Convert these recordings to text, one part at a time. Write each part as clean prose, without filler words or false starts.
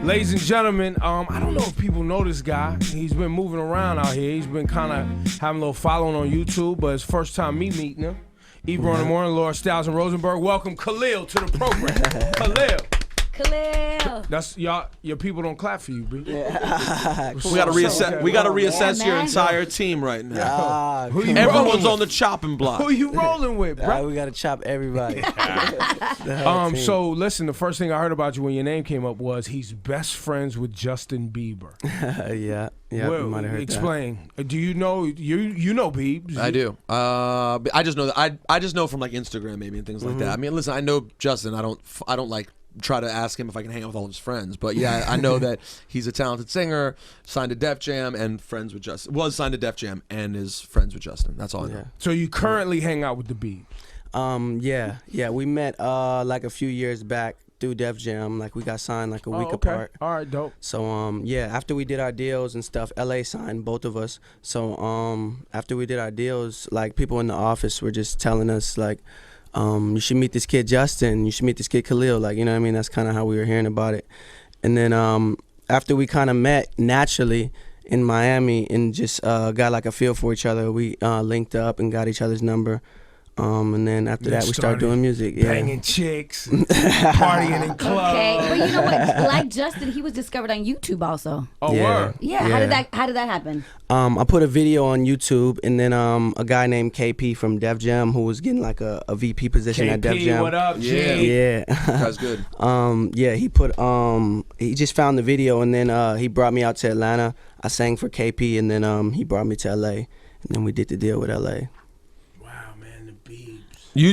Ladies and gentlemen, I don't know if people know this guy. He's been moving around out here. He's been kind of having a little following on YouTube, but it's first time me meeting him. Ebro in the morning, Laura Styles and Rosenberg. Welcome Khalil to the program. Khalil. That's y'all. Your people don't clap for you, B. Yeah. We gotta reassess. We gotta reassess your entire team right now. Everyone's on the chopping block. Who you rolling with, bro? We gotta chop everybody. So listen. The first thing I heard about you when your name came up was he's best friends with Justin Bieber. Yeah. Well, you might have heard explain. That. Do you know you know Biebs? I do. I just know that I just know from like Instagram maybe and things like that. I mean, listen, I know Justin. I don't like try to ask him if I can hang out with all of his friends, but yeah, I know that he's a talented singer, signed to Def Jam, and friends with Justin. Was signed to Def Jam and is friends with Justin. That's all I know. So you currently hang out with the Biebs? Yeah. We met like a few years back through Def Jam. Like we got signed like a week apart. All right, dope. So after we did our deals and stuff, LA signed both of us. So after we did our deals, like people in the office were just telling us like, you should meet this kid Justin, you should meet this kid Khalil, like, you know what I mean? That's kind of how we were hearing about it. And then after we kind of met naturally in Miami and just got like a feel for each other, we linked up and got each other's number. And then after that, we started doing music. Yeah. Banging chicks, partying in clubs. Okay, but you know what? Like Justin, he was discovered on YouTube also. Oh, word. Yeah. How did that happen? I put a video on YouTube, and then a guy named KP from Def Jam who was getting like a VP position at Def Jam. What up, G? Yeah. That's good. He put he just found the video, and then he brought me out to Atlanta. I sang for KP, and then he brought me to LA, and then we did the deal with LA.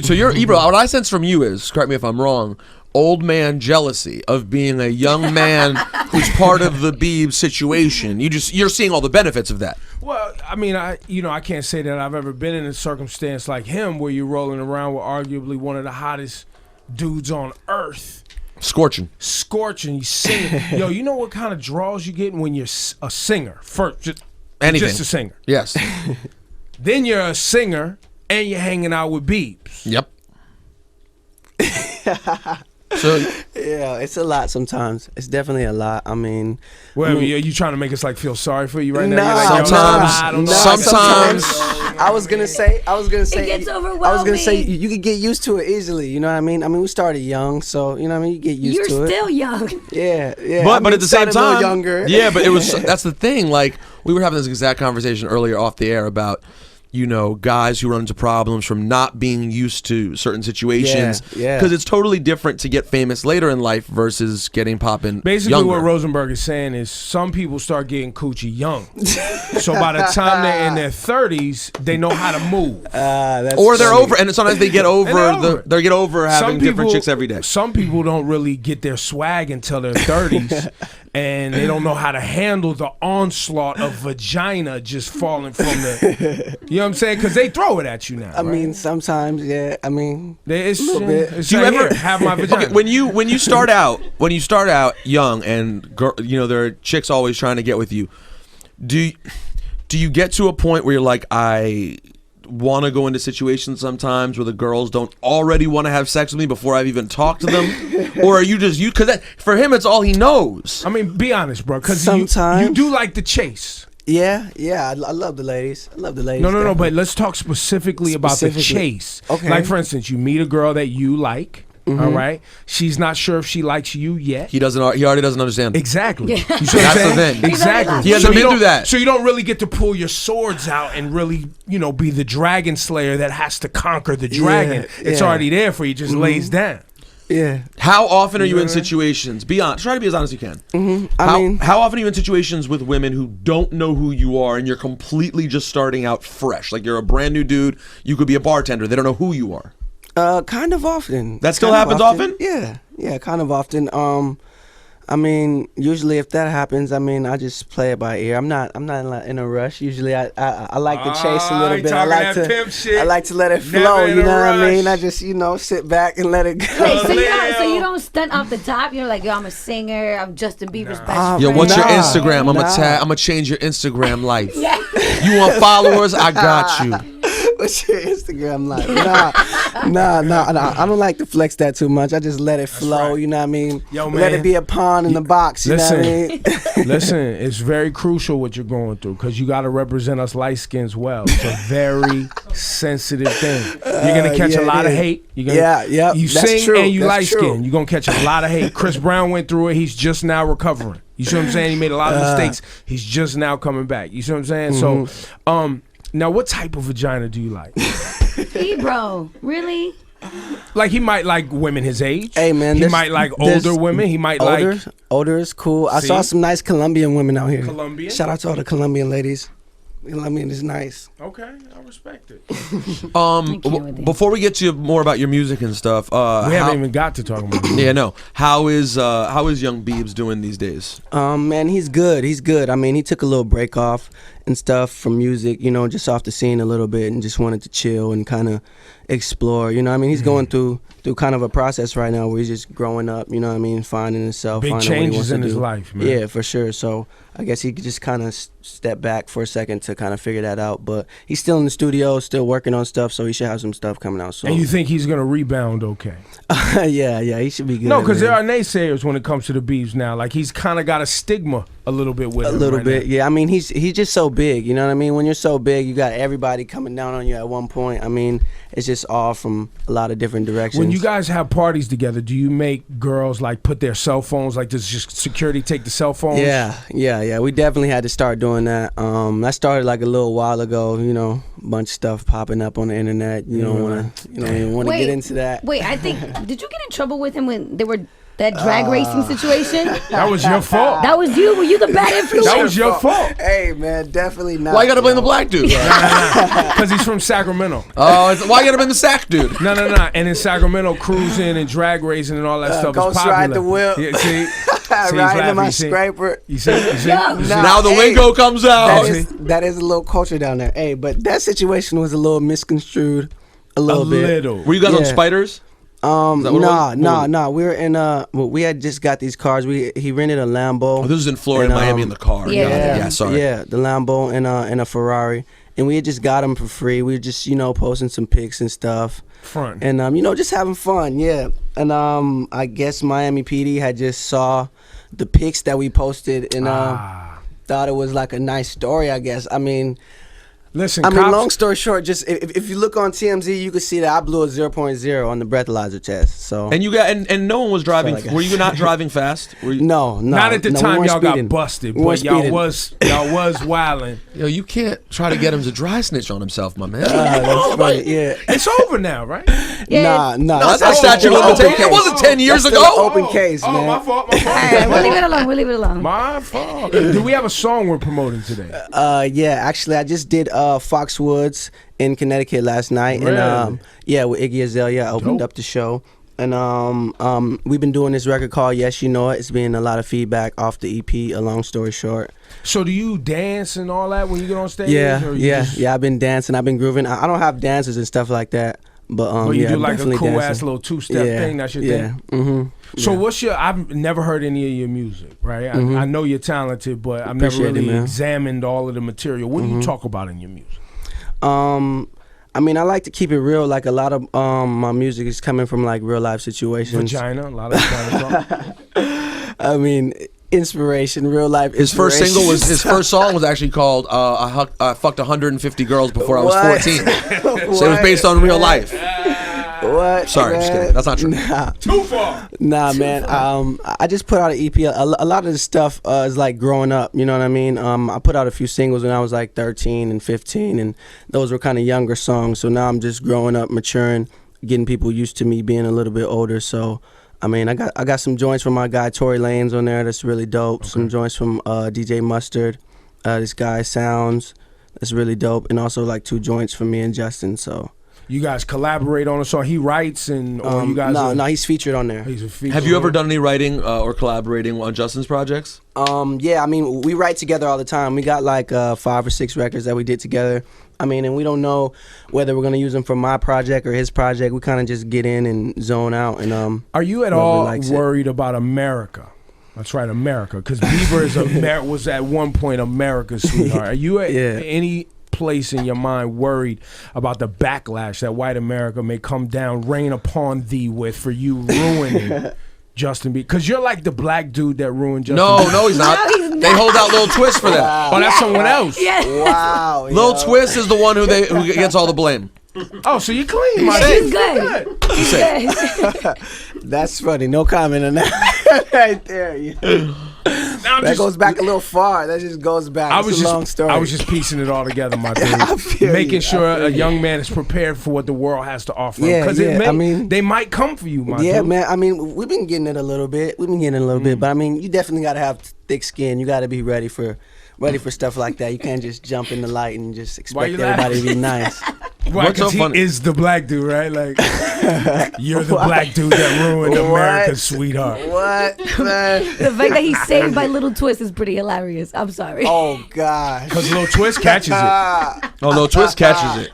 So you're Ebro. What I sense from you is, correct me if I'm wrong, old man jealousy of being a young man who's part of the Biebs situation. You're seeing all the benefits of that. Well, I mean, I can't say that I've ever been in a circumstance like him where you're rolling around with arguably one of the hottest dudes on earth. Scorching, you singing. Yo, you know what kind of draws you get when you're a singer? First, just a singer. Yes. Then you're a singer. And you're hanging out with Biebs. Yep. So yeah, it's a lot sometimes. It's definitely a lot. I mean, are you trying to make us like feel sorry for you right now? Nah, sometimes. I was gonna say. It gets overwhelming. I was gonna say you could get used to it easily. You know what I mean? I mean, we started young, so you know what I mean. You get used to it. You're still young. Yeah. But at the same time, younger. Yeah, but it was. That's the thing. Like we were having this exact conversation earlier off the air about, you know, guys who run into problems from not being used to certain situations. Yeah. Because it's totally different to get famous later in life versus getting popping Basically, younger. what Rosenberg is saying is some people start getting coochie young. So by the time they're in their 30s, they know how to move. Or they're over, and sometimes they get over they get over having different chicks every day. Some people don't really get their swag until their 30s. And they don't know how to handle the onslaught of vagina just falling from the, you know what I'm saying? Because they throw it at you now. I mean, sometimes, yeah. I mean, it's a little bit. It's Do you ever have my vagina? Okay, when you start out young and you know there are chicks always trying to get with you, do you get to a point where you're like, I want to go into situations sometimes where the girls don't already want to have sex with me before I've even talked to them? Or are you just because for him it's all he knows? I mean, be honest, bro, because sometimes you do like the chase. Yeah, I love the ladies. I love the ladies. No, but let's talk specifically about the chase. Okay. Like, for instance, you meet a girl that you like. Mm-hmm. All right, she's not sure if she likes you yet. He already doesn't understand. Exactly. Yeah. You see what I'm saying? That's the thing. Exactly. He hasn't been through that. So you don't really get to pull your swords out and really, be the dragon slayer that has to conquer the dragon. It's already there for you. Just lays down. Yeah. How often are you in situations? Be honest. Try to be as honest as you can. Mm-hmm. How often are you in situations with women who don't know who you are and you're completely just starting out fresh? Like you're a brand new dude. You could be a bartender. They don't know who you are. Kind of often. That still happens often? Yeah, kind of often. I mean, usually if that happens, I mean, I just play it by ear. I'm not in a rush. Usually, I like to chase a little bit. I like to let it flow. You know what I mean? I just sit back and let it go. Wait, so you don't stunt off the top. You're like, yo, I'm a singer. I'm Justin Bieber's best friend. Yo, what's your Instagram? I'm gonna change your Instagram life. You want followers? I got you. What's your Instagram like? Nah. I don't like to flex that too much. I just let it flow. right. You know what I mean? Yo, Let man. it be a pawn in the box. You know what I mean? Listen, it's very crucial what you're going through because you got to represent us light skins well. It's a very sensitive thing. You're gonna catch a lot of hate. You're gonna, You that's sing true. and you That's light true. skin. You're gonna catch a lot of hate. Chris Brown went through it. He's just now recovering. You see what I'm saying? He made a lot of mistakes. He's just now coming back. You see what I'm saying? So, now what type of vagina do you like? Bro, really? Like he might like women his age. Hey man, he might like older women. He might like older is cool. I saw some nice Colombian women out here. Colombian. Shout out to all the Colombian ladies. Colombian is nice. Okay, I respect it. Before we get to more about your music and stuff, We haven't even got to talk about it. Yeah, no. How is Young Biebs doing these days? Man, he's good. He's good. I mean, he took a little break off and stuff from music, you know, just off the scene a little bit and just wanted to chill and kind of explore. You know what I mean? He's going through kind of a process right now where he's just growing up, you know what I mean, finding himself, Big finding what he changes wants to in his do. life, man. Yeah, for sure. So I guess he could just kind of step back for a second to kind of figure that out. But he's still in the studio, still working on stuff, so he should have some stuff coming out soon. And you think he's gonna rebound okay? yeah, he should be good. No, because man. there are naysayers when it comes to the Biebs now. Like he's kind of got a stigma a little bit with A him little right bit, now. yeah. I mean, he's just so big. You know what I mean? When you're so big, you got everybody coming down on you at one point. I mean, it's just all from a lot of different directions. When you guys have parties together, do you make girls like put their cell phones? Like does just security take the cell phones? Yeah. We definitely had to start doing that. That started like a little while ago. You know, a bunch of stuff popping up on the internet. You don't want to, even want to get into that. Wait, I think did you get in trouble with him when they were that drag racing situation? That was your fault. That was you. Were you the bad influence? That was your fault. Hey man, definitely not. Why you gotta blame the black dude? Because he's from Sacramento. Oh, why you gotta blame the sack dude? No. And in Sacramento, cruising and drag racing and all that stuff is Ghost popular. ride the whip. Yeah, see? he's Riding laughing, in my you see? scraper. You see? Yeah. Now the hey, lingo comes out. That is a little culture down there. Hey, but that situation was a little misconstrued. A little bit. Were you guys on Yeah. spiders? Is that what it was? Nah. We were in we had just got these cars. He rented a Lambo. Oh, this was in Florida, And, Miami, in the car. Yeah. Sorry. Yeah, the Lambo and a Ferrari. And we had just got them for free. We were just, posting some pics and stuff. Front. And, just having fun, yeah. And I guess Miami PD had just saw the pics that we posted and thought it was like a nice story, I guess. I mean, Listen, long story short, just if you look on TMZ, you can see that I blew a 0.0 on the breathalyzer test. So And you got and no one was driving. Like Were you not driving fast? Were you, no, not at the we time weren't y'all speeding. got busted, We but weren't y'all speeding. was wilding. Yo, you can't try to get him to dry snitch on himself, my man. That's funny, yeah. It's over now, right? Yeah. Nah, That's not statute of still an open limitations. It case. wasn't 10 years That's still ago. an open case, man. My fault. All right, we'll leave it alone. My fault. Do we have a song we're promoting today? Yeah, actually, I just did Foxwoods in Connecticut last night, Really? and with Iggy Azalea, I opened up the show, and we've been doing this record called Yes You Know It. It's been a lot of feedback off the EP. A long story short, So do you dance and all that when you get on stage? yeah, or you just- I've been dancing, I've been grooving. I don't have dances and stuff like that, but But you do I'm like a definitely cool dancing. ass little two-step thing. That's your thing. Mm-hmm. So what's your? I've never heard any of your music, right? I know you're talented, but I've never Appreciate it, really man. examined all of the material. What do you talk about in your music? I mean, I like to keep it real. Like a lot of my music is coming from like real life situations. Vagina, a lot of vagina talk. I mean, inspiration, real life. His first song was actually called I fucked 150 girls before I was 14. So it was based on real life. What? Sorry, just man? kidding. That's not true. Too far. Nah, man. I just put out an EP. A lot of the stuff is like growing up. You know what I mean? I put out a few singles when I was like 13 and 15, and those were kind of younger songs. So now I'm just growing up, maturing, getting people used to me being a little bit older. So I mean, I got some joints from my guy Tory Lanez on there. That's really dope. Okay. Some joints from DJ Mustard. This guy Sounds. That's really dope. And also like 2 joints from me and Justin. So. You guys collaborate on a song. He writes, or you guys? No, he's featured on there. He's a feature. Have you ever done any writing or collaborating on Justin's projects? Yeah, I mean, we write together all the time. We got like 5 or 6 records that we did together. I mean, and we don't know whether we're gonna use them for my project or his project. We kind of just get in and zone out. And are you at all worried about America? That's right, America, because Bieber was at one point America's sweetheart. Are you at any place in your mind worried about the backlash that white America may come down, rain upon thee with for you ruining Justin Bieber? Because you're like the black dude that ruined Justin Bieber. No, he's not. No, he's not. They hold out Lil Twist for that. Oh, that's someone else. Yes. Wow. Lil yo. Twist is the one who gets all the blame. Oh, so you clean, my He's dude. good. He's safe. That's funny. No comment on that. Right there. Yeah. Now I'm That just- goes back a little far. That just goes back. It's a long story. I was just piecing it all together, my dude. I feel Making you. sure I feel a you. young man is prepared for what the world has to offer. Yeah, Because yeah, I mean- they might come for you, my Yeah, dude. man. I mean, we've been getting it a little bit. But I mean, you definitely got to have thick skin. You got to be ready for stuff like that. You can't just jump in the light and just Why expect you everybody to be nice. Why? What's so Because he funny? is the black dude, right? Like, you're the black dude that ruined What? America's sweetheart. What, man? The fact that he's saved by Little Twist is pretty hilarious. I'm sorry. Oh gosh. Because Lil Twist catches it. Ah, Oh, no, Twist catches it.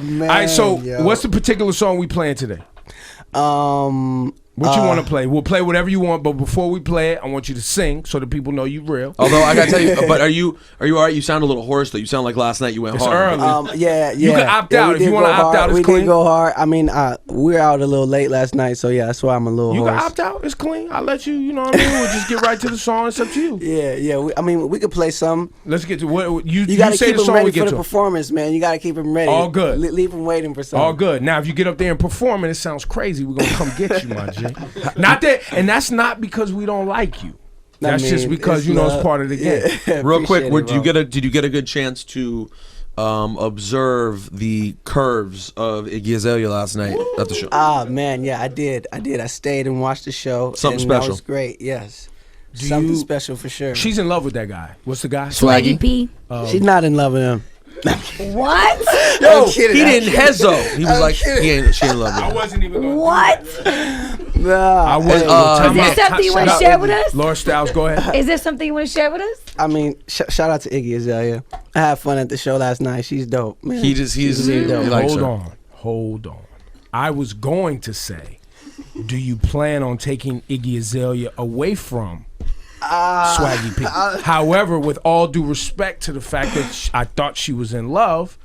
man. All right, so yo. what's the particular song we playing today? What you want to play? We'll play whatever you want, but before we play it, I want you to sing so that people know you real. Although I gotta tell you, but are you all right? You sound a little hoarse though. You sound like last night you went It's hard. early. Yeah. You can opt out. we If you did wanna go opt hard. out, it's we clean. did go hard. I mean, we're out a little late last night, so yeah, that's why I'm a little You hoarse. can opt out. It's clean. I'll let you. You know what I mean? We'll just get right to the song. It's up to you. Yeah. I mean, we could play some. Let's get to what you You got to say keep the them song. ready We for get the to performance, man. You got to keep them ready. All good. Leave them waiting for something. all good. Now, if you get up there and perform and it sounds crazy, we're gonna come get you, my G. Not that, and that's not because we don't like you. That's just because it's you know it's love. part of the game. Yeah, Real quick, appreciate it, did you get a good chance to observe the curves of Iggy Azalea last night at the show? Ah, man, yeah, I did. I stayed and watched the show. Something and That special. was great. Yes, Do something you- special for sure. She's in love with that guy. What's the guy? Swaggy P. She's not in love with him. What? Yo, I'm kidding, he I'm didn't hezo. He was like, kidding. she ain't love I with wasn't even going. What? Nah, I wasn't. Is there something you wanna Shout out share with us? Laura Styles, go ahead. Is there something you want to share with us? I mean, shout out to Iggy Azalea. I had fun at the show last night. She's dope, man. he's really dope. he likes Hold her. on. I was going to say, do you plan on taking Iggy Azalea away from Swaggy P? However, with all due respect to the fact that I thought she was in love,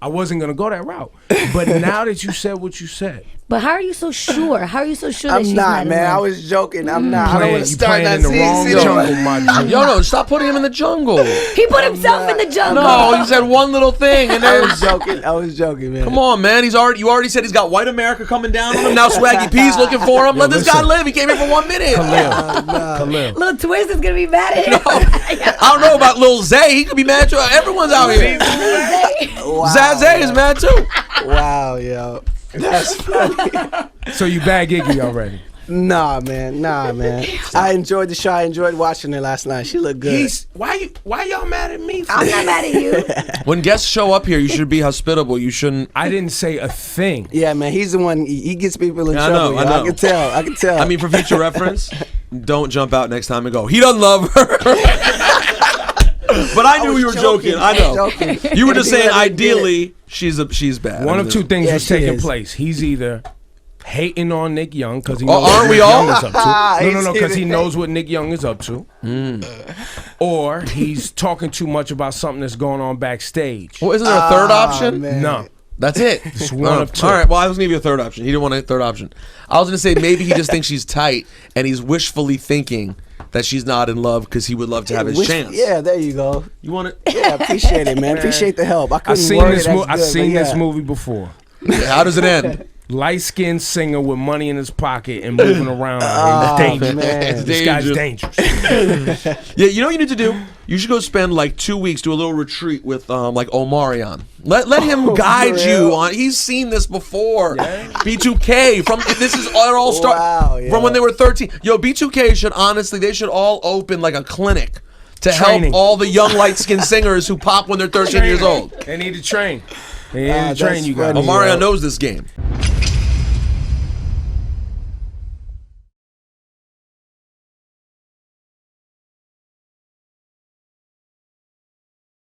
I wasn't gonna go that route. But now that you said what you said, But how are you so sure? How are you so sure that I'm she's not, in man. I love? was joking. I'm not. I don't want to you start playing that in the wrong scene. jungle, my G. Yo, no, stop putting him in the jungle. He put himself in the jungle. No, he said one little thing, and I then was joking. I was joking, man. come on, man. You already said he's got white America coming down on him. Now Swaggy P's looking for him. Yo, Let this guy listen. live. He came here for 1 minute. Khalil. Little Twist is gonna be mad at him. I don't know about Lil Zay. He could be mad too. Everyone's out here. Wow, Zazay is mad too. Wow, yo. That's funny. So you bag Iggy already? Nah, man. I enjoyed the show. I enjoyed watching her last night. She looked good. Why y'all mad at me? For I'm not mad at you. When guests show up here, you should be hospitable. You shouldn't. I didn't say a thing. Yeah, man. He's the one. He gets people in Yeah, I trouble. know, I yo. know. I can tell. I mean, for future reference, don't jump out next time and go, he doesn't love her. But I knew you were joking. I know. You were just saying, ideally, she's bad. One of two things Yeah, was she taking is. place. He's either hating on Nick Young because he Oh, knows what aren't we Nick all? Young is up to. No, He's because he hitting knows what Nick Young is up to. Or he's talking too much about something that's going on backstage. Well, isn't there a third option? man. No. That's it. It's one of two. All right. Well, I was gonna give you a third option. He didn't want a third option. I was gonna say maybe he just thinks she's tight and he's wishfully thinking that she's not in love because he would love to have his chance. Yeah, there you go. You want it? Yeah, appreciate it, man. Appreciate the help. I I've couldn't seen word this. it as I've good, seen but this yeah. movie before. How does it end? Light-skinned singer with money in his pocket and moving around. Oh, He's dangerous. man. This guy's dangerous. Yeah, you know what you need to do? You should go spend like 2 weeks, do a little retreat with like Omarion. Let him guide for you real? on. He's seen this before. B2K from this is all start Wow, yeah. from when they were 13. Yo, B2K should honestly they should all open like a clinic to Training. help all the young light-skinned singers who pop when they're 13 years old. They need to train. They need to That's train you guys. funny. Omarion yo. knows this game.